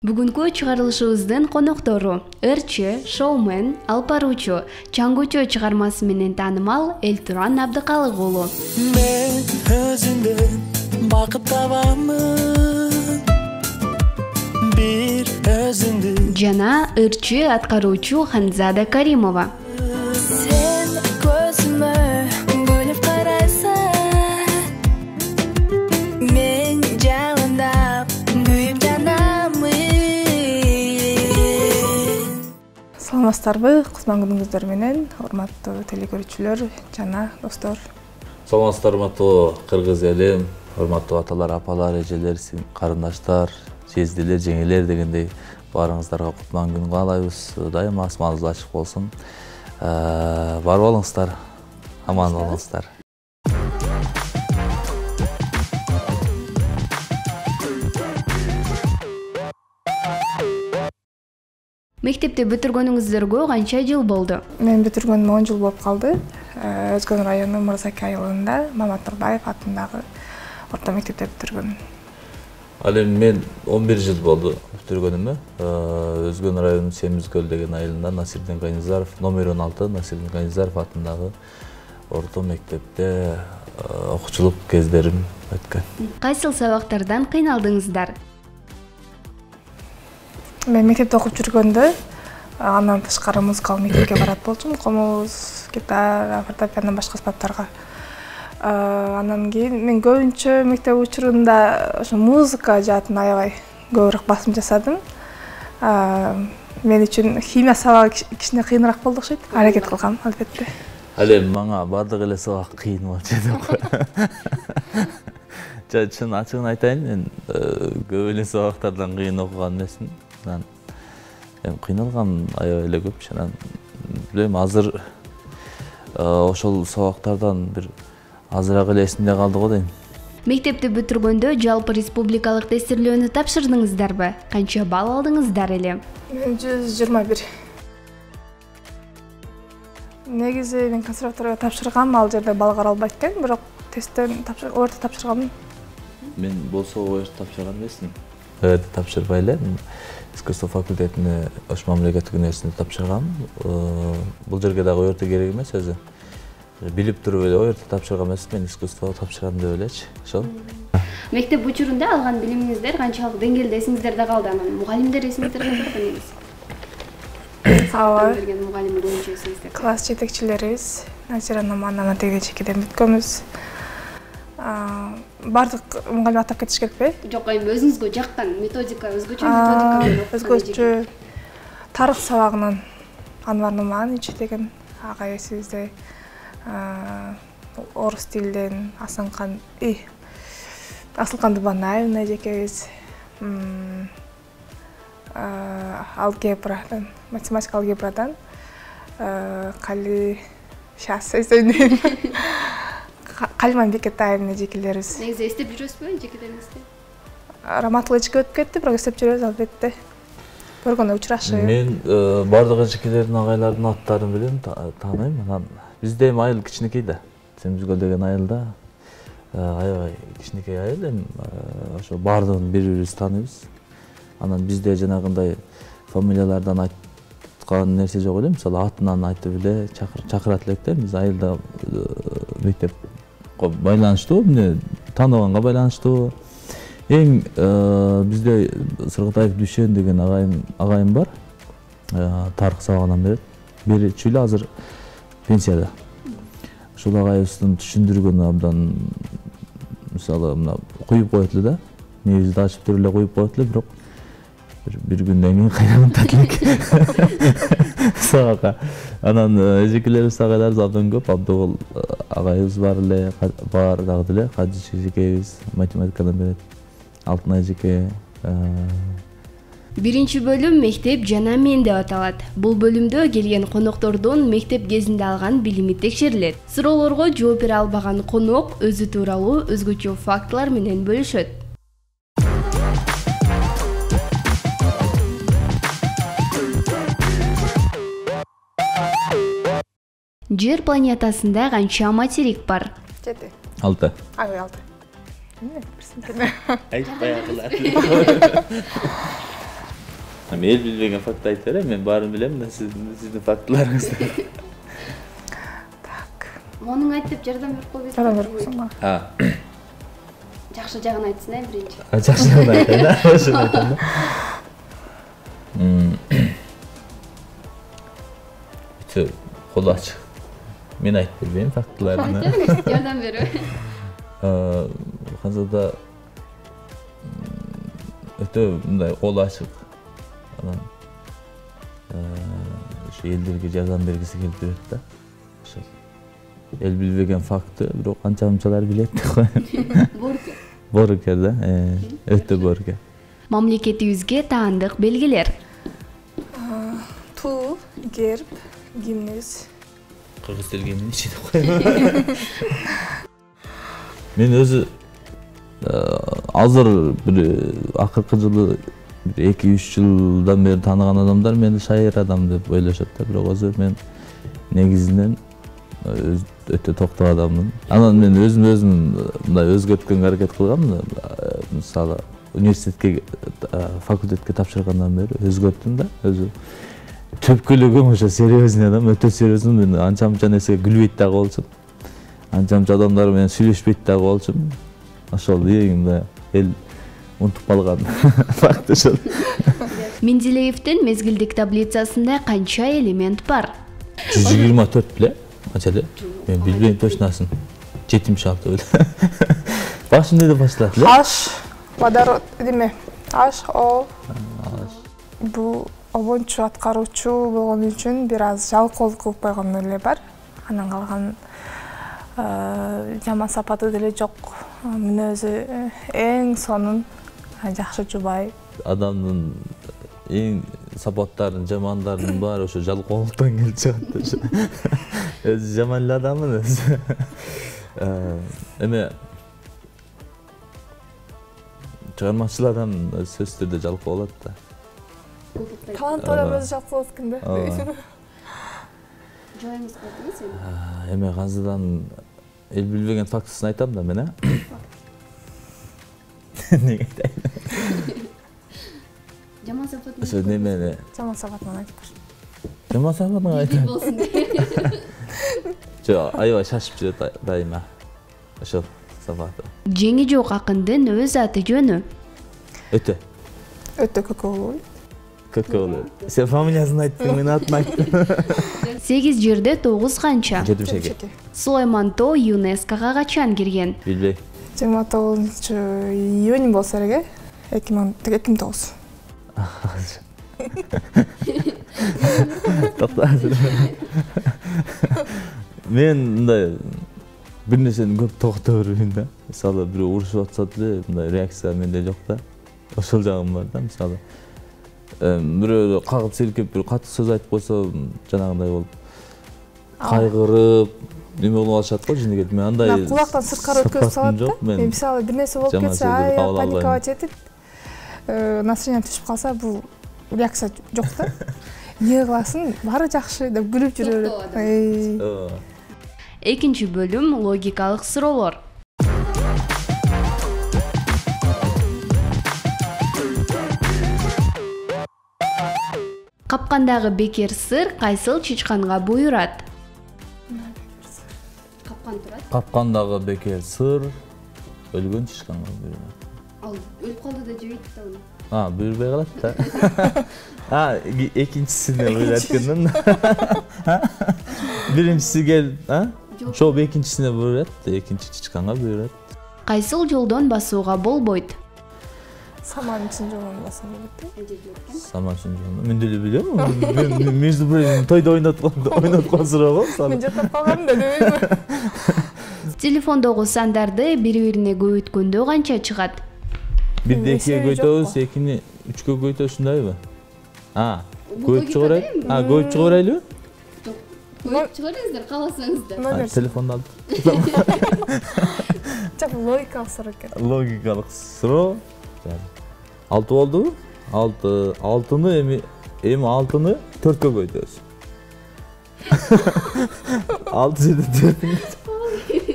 Бүгүнкү чыгарылышыбыздын коноктору ырчы, шоумен, алып баруучу, чаңгычу чыгармасы менен таанымал Элтуран Абдыкалык уулу. Мен өзүңдөн бакыт табамын. Бир өзүңдү. Жана ырчы аткаруучу Ханзада Каримова. Сен көзүмө көлүп карайсың. Мен жалындап күйүп жанамын. Саламатсыздарбы, кызман күнүңүздөр менен, урматтуу телекөрүүчүлөр жана достор. Саламатсыздар, урматтуу кыргыз элим, урматтуу аталар, апалар, эжелер, карындаштар, жездилер, жеңелер дегендей баарыңыздарга кутман күн каалайбыз. Дайыма асманыңыз ачык болсун. Бар болуңуздар, аман болуңуздар. Мектепти бүтүргөнүңүздөргө канча жыл болду? Мен бүтүргөнүмө 10 жыл болуп калды. Өзгөн району Мырзаке айылында Мамат Нурбаев атындагы орто мектепте бүтүргөн. Ал эми мен 11 жыл болду бүтүргөнүмө. Өзгөн району Семизкөл деген айылында Насирдин Канизаров, номер 16 Насирдин Канизаров атындагы орто мектепте окуучулук кездерим өткөн. Кайсыл сабактардан кыйналдыңыздар? Мен мектепте окуп жүргөндө андан тышкары музыкалык мектепке барат болчумун. Комуз, гитара, фортепиано башка аспаптарга. Андан кийин мен көбүнчө мектеп учурунда ошо музыка жаатын аябай көбүрөөк басым жасадым. Мен үчүн химия сабагы кичине кыйыныраак болду окшойт. Аракет кылгам, албетте. Ал эми мага бардык эле сабак кыйын болчу деп. Чын ачыгын айтайын, мен көп эле сабактардан кыйын окуган эмесмин. Эми кыйналган аябай эле көп. Анан билем, азыр ошол сабактардан бир азыраак эле эсимде калды го дейм. Мектепти бүтүргөндө жалпы республикалык тестирлөөнү тапшырдыңыздарбы? Канча балл алдыңыздар эле? Мен 121. Негизи мен консерваторияга тапшыргам, ал жерде балл каралбайт экен, бирок тесттен орто тапшыргам. Мен болсо орто тапшырган эмесмин. Тапшырбай эле. Искусство факультетине Ош мамлекеттик университетине тапшыргам. Бул жерге дагы орто керек эмес өзү. Билип туруп эле орто тапшырган эмес, мен искусство тапшырам деп элечи. Ошол. Мектеп учурунда алган билимиңиздер канчалык деңгээлде эсиңиздерде калды? Анан мугалимдер эсиңиздерде барбы негизи? Ооба. Берген мугалим боюнча эсиңиздер. Класс жетекчилерибиз Назира Номанова тегенчекиден бүткөнбүз. Бардык мугалим атап кетиш керекпи? Жок, эми өзүңүзгө жаккан методика, өзгөчө методика менен өзгөчө тарых сабагынан Анвар Нуманович деген агай эсибизде, орус тилден Асылкан Дубанаевна эжекебиз, алгебрадан, математика алгебрадан Калиман Бекетаевна эжекелерибиз. Негизи эстеп жүрөсүзбү эжекелериңизди? Раматул эжеке өтүп кетти, бирок эстеп жүрөбүз албетте. Көргөндө учурашып. Мен бардык эжекелердин агайлардын аттарын билем, тааныйм. Анан бизде эми айыл кичинекей да. Семизкөл деген айылда аябай кичинекей айыл, эми ошо бардыгын бири-бирибизди тааныйбыз. Анан бизде жанагындай фамилиялардан айткан нерсе жок эле. Мисалы атынан айтып эле чакырат элек да. Биз айылда мектеп байланыштуу, эмне тааныганга байланыштуу. Эң бизде Сыргытаев Дүйшөн деген агайым бар. Тарых сабагынан берет. Берчү эле азыр пенсияда. Ушул агайыбыздын түшүндүргөнү абдан, мисалы мына куюп коет эле да. Негизди ачып туруп эле куюп коет эле, бирок бир күндөн кийин кайрадан татылык сабакка. Анан эжекелерибиз, агайларыбыз абдан көп. Абдыгул агайыбыз бар эле, бар дагы деле Кадыш эжекебиз математикадан берет. Алтын эжеке. Биринчи бөлүм мектеп жана мен деп аталат. Бул бөлүмдө келген коноктордун мектеп кезинде алган билими текшерилет. Суроолорго жооп бере албаган конок өзү тууралуу өзгөчө фактылар менен бөлүшөт. Жер планетасында канча материк бар? 7. 6. 6. Ama el bilmegen fakt aytып берем, мен баарын билем да, сиздин фактыларыңызды. Монун айт деп жардам берип койбойсуң. Жардам берип койсоң ба? Ha. Жакшы жагын айтсың биринчи. Жакшы жагын айтайын да, ошону айтайын да. Бүтө колу ачык. Мен айтып бербейм фактыларын. Жардам берип. Казада өтө мындай колу ачык. Анан ошо элдерге жардам бергиси келип жүрөт да. Ошо эл билбеген факты, бирок канча мынчалар билет деп коем. Боркер. Боркер да, өтө боркер. Мамлекетибизге таандык белгилер. Ту, герб, гимниз. Кыргыз тил гимни деп коем. Мен өзү азыр бир акыркы жылы 2-3 жылдан бери тааныган адамдар мени шайыр адам деп ойлошот да, бирок өзү мен негизинен өтө токтоо адаммын. Анан мен өзүм мындай өзгөрткөнгө аракет кылгам. Мисалы университетке, факультетке тапшыргандан бери өзгөрттүм да, өзү төпкөлөгүм ошо серьезный адам, өтө серьезный. Мен анча-мынча нерсеге күлбөйт дагы болчумун. Анча-мынча адамдар менен сүйлөшпөйт дагы болчумун. Ошол эң эл унутуп калган факт ошол. Менделеевдин мезгилдик таблицасында канча элемент бар? 124 беле? Канча эле? Мен билбейм точносын. 76 беле. Башында да башталат эле. H, водород, деме? H, O. Бул обончу аткаруучу болгон үчүн бир аз жалкоолук кылып койгон эле бар. Анан калган жаман сапаты деле жок. Мүнөзү эң сонун жакшы жубай. Адамдын эң сапаттарын, жамандарын баары ошо жалкоолуктан келип чыгат. Өзү жаман эле адаммын өзү. Эме чыгармачыл адам сөзсүз түрдө жалкоо болот да. Таланттуу адам өзү жалкоо болот экен да. Жоюңуз кайтыңыз сен. Эме казыдан эл билбеген фактысын айтам да мен, Неге айтайын? Жаман сапатын. Ошо немени? Жаман сапатын айтып бер. Жаман сапатын айтайын. Болсун. Жок, аябай шашып жүрөт дайыма. Ошол сапаты. Жеңи жок акындын өз аты жөнү. Өтө. Өтө көкөгүл. Көкөгүл. Сен фамилиясын айттың, мен атын айттым. 8 жерде 9 канча? 72. Сулайман Тоо ЮНЕСКОга качан кирген? Билбей. 29-июнь болсо керек, 2009. Токтоңуз. Мен мындай бир нерсени көп токто бербейм да. Мисалы бирөө урушуп атса деле мындай реакция менде жок да. Ошол жагым бар да, мисалы. Бирөө кагып силкеп бир катуу сөз айтып койсо, жанагындай болуп кайгырып, неме болуп алышат го жинигет. Мен андай кулактан сырткары өткөзүп салат да. Мисалы бир нерсе болуп кетсе, паниковать этип, настроение түшүп калса, бул реакция жок да. Эмне кыласың? Баары жакшы деп күлүп жүрө берет. Экинчи бөлүм логикалык суроолор. Капкандагы бекер сыр кайсыл чычканга буйрат? Капкан турат. Капкандагы бекер сыр өлгөн чычканга буйрат. Ал өлүп калды да жебейт да аны. Буйрбай калат да. Экинчисине буйрат экен. Биринчиси келип, Ошол экинчисине буйрат, экинчи чычканга буйрат. Кайсыл жолдон басууга болбойт? Саманчын жолун басым келет. Саманчын жолун. Мен деле билем. Мен между прочим тойдо ойноткон суроо го. Мен жаттап калгам да дебейм. Телефондогу сандарды бири-бирине көбөйткөндө канча чыгат? Бирди экиге көйтөбүз, экини үчкө көйтөбүз, шундайбы? Көбөйүп чыга берели? Көбөйүп чыга берелиби? Жок. Көбөйүп чыга бериңиздер, кааласаңыздар. Телефонду алып. Жок, логикалык суроо экен. Логикалык суроо. 6 болдубу? 6-ны эми 6-ны 4кө көйтөбүз. 6 жерде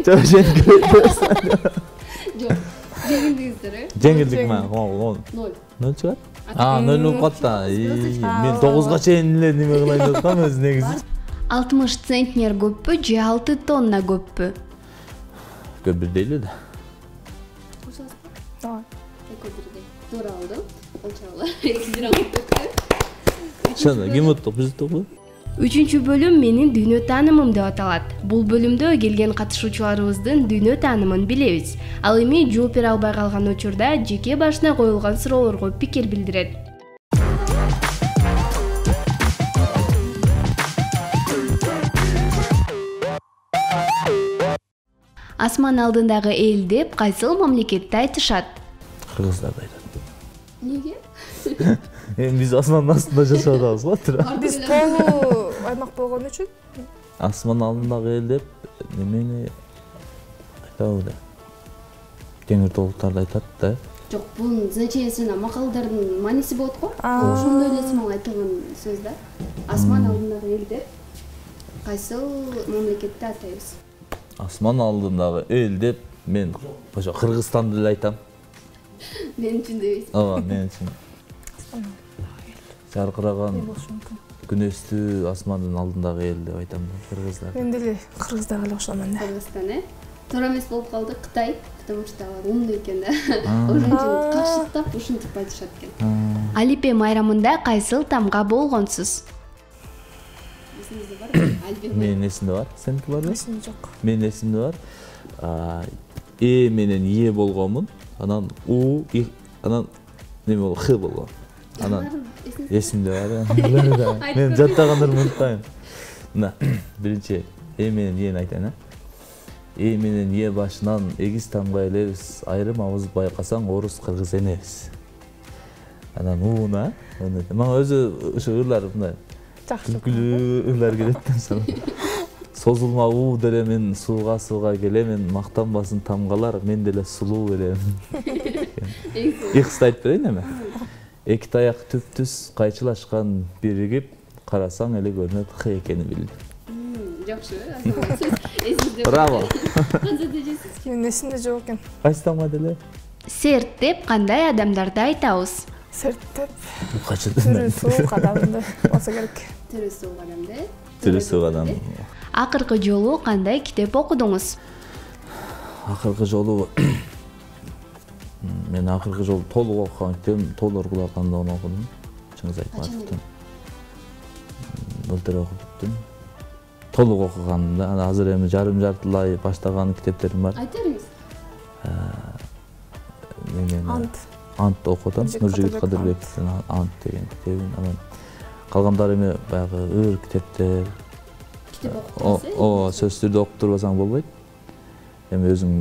4. Жок, жеңилдиңиздер, Жеңилдик ма? 0 чыгат? Нөлүнүп калды. Мен 9га чейин эле неме кылайын деп аткам өзү негизи. 60 центнер көппү же 6 тонна көппү? Көп бирдей эле да. Туура болду. Болчу. 2 раунд өттү. Шана ким оттук, биз оттукпу? 3-бөлүм менин дүйнө таанымым деп аталат. Бул бөлүмдө келген катышуучуларыбыздын дүйнө таанымын билебиз. Ал эми жооп бере албай калган учурда жеке башына коюлган суроолорго пикир билдирет. Асман алдындагы эл деп кайсыл мамлекетти айтышат? Кыргыздарды айтат. Неге? Эми биз асмандын астында жашап атабыз го, туура. Биз тоолуу аймак болгон үчүн Асман алдындагы эл деп немени айтабы да. Теңир толуктарды айтат да. Жок, бунун значениясына макалдардын мааниси болот го. Ошондой эле смал айтылган сөз да. Асман алдындагы эл деп кайсыл мамлекетти атайбыз? Асман алдындагы эл деп мен ошо Кыргызстанды эле айтам. Мен үчүн дебейсиз. Ооба, мен үчүн. Жаркыраган күнөстүү асмандын алдындагы эл деп айтам да, кыргыздар. мен деле кыргыздага эле кошомун да. Кыргызстан, туура эмес болуп калды Кытай, потому что алар умдуу экен да. Ошон үчүн кашыктап ушинтип айтышат экен. Алипе майрамында кайсыл тамга болгонсуз? Эсиңизде барбы? Алипе. Менин эсимде бар. Сеники барбы? Эсимде жок. Менин эсимде бар. Э менен Е болгонмун. Анан У, анан неме болду? Х болгон. Анан эсимде бар. Мен жаттагандарымды унутпайм. Мына, биринчи Э менен Эни айтайын. Э менен Е башынан эгиз тамга элебиз. Айрым абыз байкасаң орус кыргыз энебиз. Анан Уна, мага өзү ошо ырлар мындай күлкүлүү ырлар келет да. Созулма уу деле мен сууга келемин, мактанбасын тамгалар, мен деле сулуу элем. Иксти айтып берейин эми. Эки таяк түп-түз кайчылашкан биригип, карасаң эле көрүнөт Х экени билди. Жакшы, эсимде. Браво. Канча дежесиз? Менин эсимде жок экен. Кайсы тамга деле? Серт деп кандай адамдарды айтабыз? Серт деп Качы түрү суук адамды болсо керек. Түрү суук адамды. Түрү суук адам. Акыркы жолу кандай китеп окудуңуз? Акыркы жолу мен акыркы жолу толук окуган китебим Тоолор кулакандыгын окудум. Чыңгыз Айтматовдун. Былтыр окуп бүттүм. Толук окугам да. Азыр эми жартылай баштаган китептерим бар. Айта бериңиз. Ант окудум. Нуржигит Кадырбековдун Ант деген китебин. Анан калгандары эми баягы ыр китептер. Китеп окуп турасыз? Ооба, сөзсүз түрдө окуп турбасаң болбойт. Эми өзүң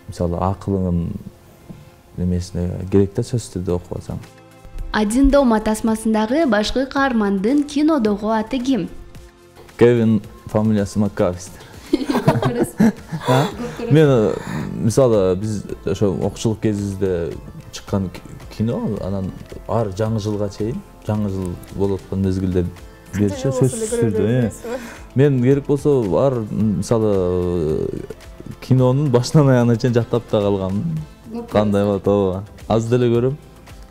мисалы акылыңын немесине керек да сөзсүз түрдө окуп алсаң. Один дома тасмасындагы башкы каармандын кинодогу аты ким? Кевин фамилиясы Маккавистер. Мен мисалы биз ошо окуучулук кезибизде чыккан кино, анан ар жаңы жылга чейин, жаңы жыл болуп аткан мезгилде бериши сөзсүз түрдө. Мен керек болсо ар мисалы кинонун башынан аягына чейин жактап да калгам. Кандай болот, ооба. Аз деле көрөм.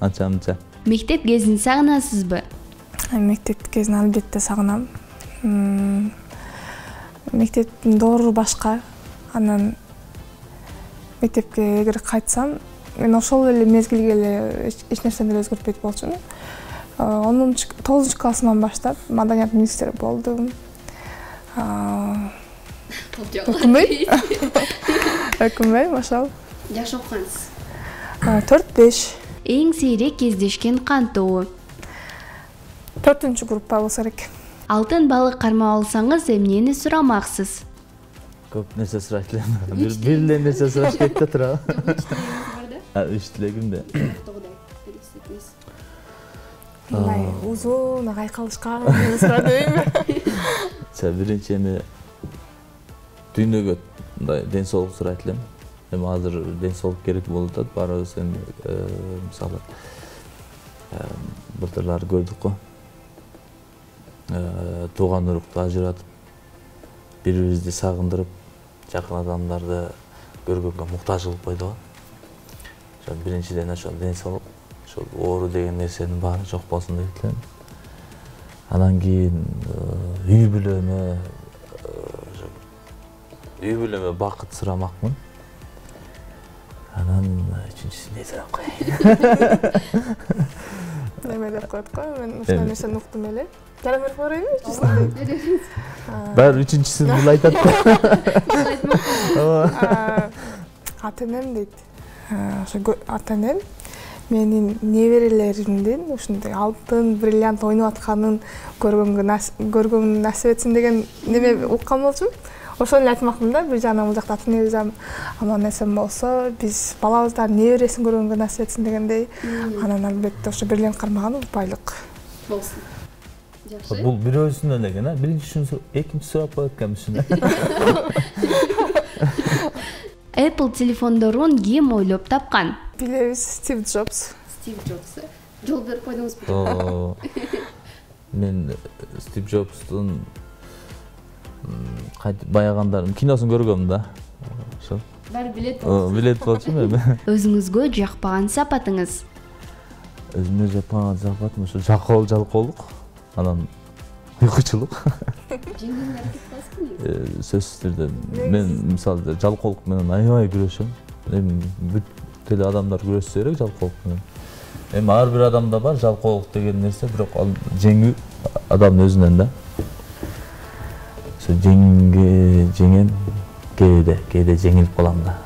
Анча-мынча. Мектеп кезин сагынасызбы? Мектеп кезин албетте сагынам. Мектептин доору башка. Анан мектепке эгер кайтсам, мен ошол эле мезгилге эле эч нерсени деле өзгөртпөйт болчумун. 9 классыман баштап маданият министри болдум. Өкүнбөйм, ошол. Жакшы окугансыз. 4-5. Эң сейрек кездешкен кантуу? 4-группа болсо керек. Алтын балык кармап алсаңыз эмнени сурамаксыз? Көп нерсе сурайт элем. Бир эле нерсе сураш керек да тура. Үч тилегим да. Мындай узун кайкалышкан нерсе дейм. Биринчи эми дүйнөгө мындай ден соолук сурайт элем. Эми азыр ден соолук керек болуп атат. Баарыбыз эми мисалы былтырлар көрдүк го. Тууган урукту ажыратып, бири-бирибизди сагындырып, жакын адамдарды көргөнгө муктаж кылып койду го. Ошо биринчиден ошо ден соолук, ошол оору деген нерсенин баары жок болсун деп элем. Анан кийин үй бүлөмө бакыт сурамакмын. Анан үчүнчүсү не сурап коеюн? Неме деп коет го, мен ушул нерсени уктум эле. Жаран берип коеюнбу үчүнчүсүн? Баары үчүнчүсүн бул айтат. Ата-энем дейт. Ошо ата-энем менин неберелеримдин ушундай алтын, бриллиант ойноп атканын көргөнгө насип этсин деген неме уккан болчумун. Ошону эле айтмакмын да, бир жагынан бул жакта ата-энебиз аман эсен болсо, биз балабыздар небересин көргөнгө насип этсин дегендей. Анан албетте ошо бриллиант кармаган упайлык болсун. Жакшы. Бул бирөөсүнөн эле экен, биринчисин экинчи сурап коет экенмисиң. Apple телефондорун ким ойлоп тапкан? Билебиз, Стив Джобс. Стив Джобс. Жол берип койдуңузбу? Мен Стив Джобстун баягандарын киносун көргөм да. Ошо. Баары билет болчу. Билет болчуму эми? Өзүңүзгө жакпаган сапатыңыз? Өзүмө жакпаган сапатым ошо жалкоолук, анан уйкучулук. Жеңгеңер аракет кыласызбы? Сөзсүз түрдө мен мисалы жалкоолук менен аябай күрөшөм. Эми бүт эле адамдар күрөшсө керек жалкоолук менен. Эми ар бир адамда бар жалкоолук деген нерсе, бирок ал жеңүү адамдын өзүнөн да. Ошо жеңем, кээде жеңилип калам да.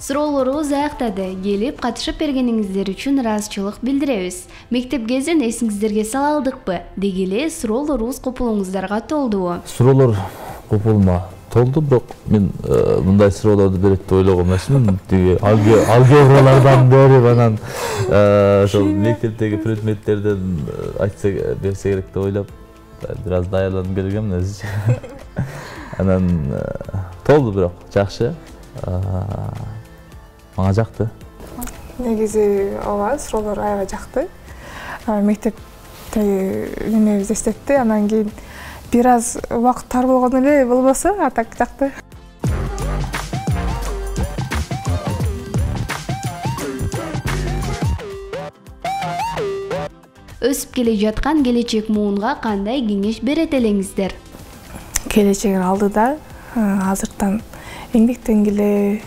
Суроолорубуз аяктады. Келип катышып бергениңиздер үчүн ыраазычылык билдиребиз. Мектеп кезин эсиңиздерге сала алдыкпы? Деги эле суроолорубуз копулуңуздарга толдубу? Суроолор копулума толду, бирок мен мындай суроолорду берет деп ойлогон эмесмин. Тиги алгебралардан берип, анан ошол мектептеги предметтерден айтса берсе керек деп ойлоп, бир аз даярданып келгемин өзүчө. Анан толду, бирок жакшы. Мага жакты. Негизи ооба, суроолор аябай жакты. Мектептеги немебиз эстетти, анан кийин бир аз убакыт тар болгон эле болбосо, а так жакты. Өсүп келе жаткан келечек муунга кандай кеңеш берет элеңиздер? Келечек алдыда азыртан эмгектенгиле,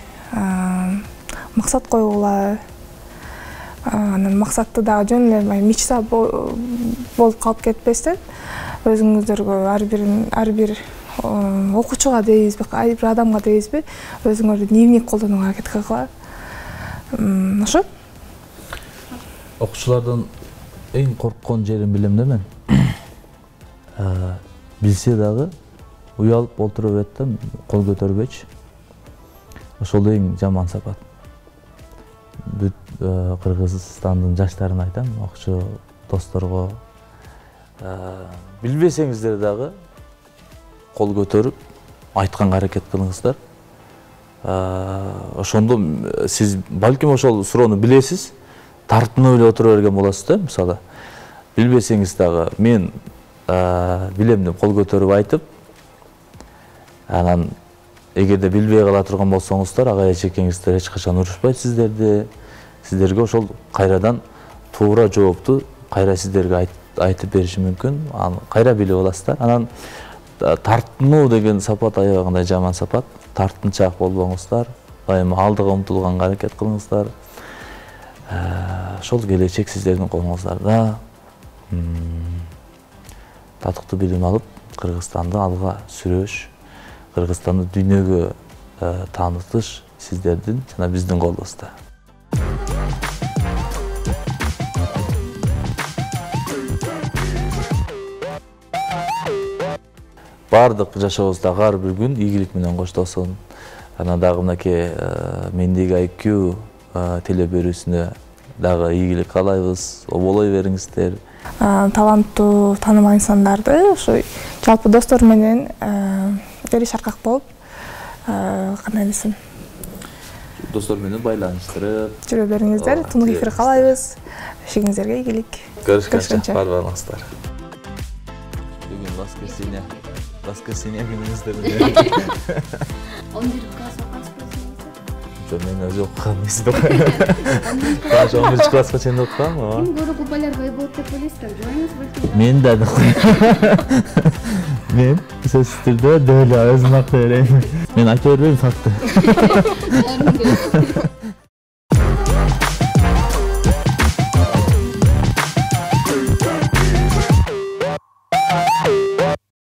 максат койгула, анан максатты дагы жөн эле мечта болуп калып кетпестен, өзүңүздөргө ар бир окуучуга дейбизби, ар бир адамга дейбизби, өзүңөрдү дневник колдонууга аракет кылгыла. Ошо. Окуучулардан эң корккон жерин билем да мен. Билсе дагы уялып олтура берет да, кол көтөрбөйчү. Ошол эң жаман сапат. Бүт Кыргызстандын жаштарына айтам, окуучу досторго билбесеңиздер дагы кол көтөрүп айтканга аракет кылыңыздар. Ошондо сиз балким ошол суроону билесиз, тартынып эле отура берген болосуз да. Мисалы, билбесеңиз дагы мен билем деп кол көтөрүп айтып, анан эгерде билбей кала турган болсоңуздар, ага эчекеңиздер эч качан урушпайт сиздерге ошол кайрадан туура жоопту кайра сиздерге айтып бериши мүмкүн. Аны кайра билип аласыздар. Анан тартынуу деген сапат аябай кандай жаман сапат. Тартынчаак болбоңуздар, дайыма алдыга умтулганга аракет кылыңыздар. Ошол келечек сиздердин колуңуздарда. Татыктуу билим алып, Кыргызстанды алга сүрөш, Кыргызстанды дүйнөгө таанытыш сиздердин жана биздин колубузда. Бардык жашообуздагы ар бир күн ийгилик менен коштолсун. Анан дагы мынакей мендеги IQ теле берүүсүнө дагы ийгилик каалайбыз. Оболой бериңиздер. Таланттуу, таанымал инсандарды ушу жалпы достор менен эриş аркак болуп, кандай десем, достор менен байланыштырып жүрө бериңиздер. Тунук эфир каалайбыз. Ишиңиздерге ийгилик. Көрүшкөнчө. Бар болуңуздар. Бүгүн воскресенье. воскресенье күнү издедим. 11 класс окуясыз. Жок, мен өзү окуган эсиде. Даже 11 класска чейин окугам. Ким көрө популярный болот деп ойлойсуздар? Жоюңуз балким. Мен да. Мен сөзсүз түрдө дөөлө өзүм акты берейин. Мен айта бербейм факты.